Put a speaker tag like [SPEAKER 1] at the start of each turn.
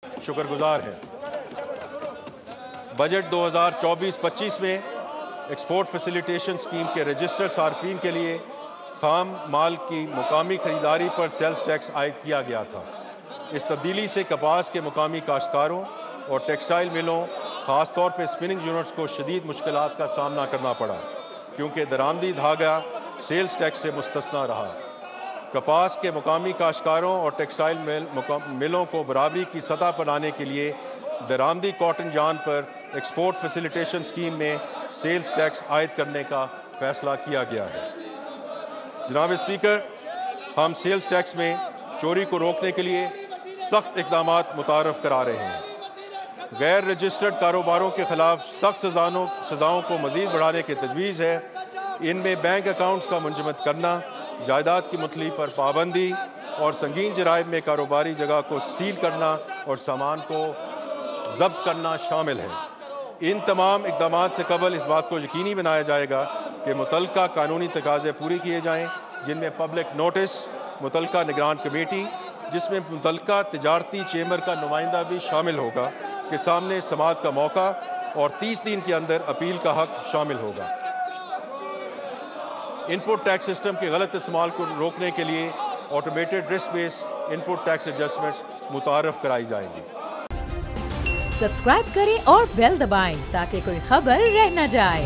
[SPEAKER 1] शुक्रगुजार हैं। बजट 2024-25 में एक्सपोर्ट फैसिलिटेशन स्कीम के रजिस्टर्ड सार्फिन के लिए खाम माल की मुकामी ख़रीदारी पर सेल्स टैक्स आयद किया गया था। इस तब्दीली से कपास के मुकामी काश्तकारों और टेक्सटाइल मिलों, ख़ास तौर पर स्पिनिंग यूनिट्स को शदीद मुश्किलात का सामना करना पड़ा, क्योंकि दरामदी धागा सेल्स टैक्स से मुस्तस्ना रहा। कपास के मुकामी काश्तकारों और टेक्सटाइल मिलों को बराबरी की सतह पर लाने के लिए दरामदी कॉटन जान पर एक्सपोर्ट फैसिलिटेशन स्कीम में सेल्स टैक्स आयद करने का फ़ैसला किया गया है। जनाब स्पीकर, हम सेल्स टैक्स में चोरी को रोकने के लिए सख्त इक़दामात मुतारफ़ करा रहे हैं। गैर रजिस्टर्ड कारोबारों के ख़िलाफ़ सख्त सज़ाओं को मज़ीद बढ़ाने की तजवीज़ है। इनमें बैंक अकाउंट्स का मुंजमद करना, जायदाद की मुतली पर पाबंदी और संगीन जराइम में कारोबारी जगह को सील करना और सामान को जब्त करना शामिल है। इन तमाम इक़दामात से कबल इस बात को यकीनी बनाया जाएगा कि मुतल्लिका कानूनी तकाज़े पूरे किए जाएँ, जिनमें पब्लिक नोटिस, मुतल्लिका निगरान कमेटी जिसमें मुतल्लिका तिजारती चेम्बर का नुमाइंदा भी शामिल होगा के सामने समाअत का मौका और 30 दिन के अंदर अपील का हक शामिल होगा। इनपुट टैक्स सिस्टम के गलत इस्तेमाल को रोकने के लिए automated risk based input tax adjustments मुतारफ़ कराई जाएंगी।
[SPEAKER 2] सब्सक्राइब करें और बेल दबाएं ताकि कोई खबर रह न जाए।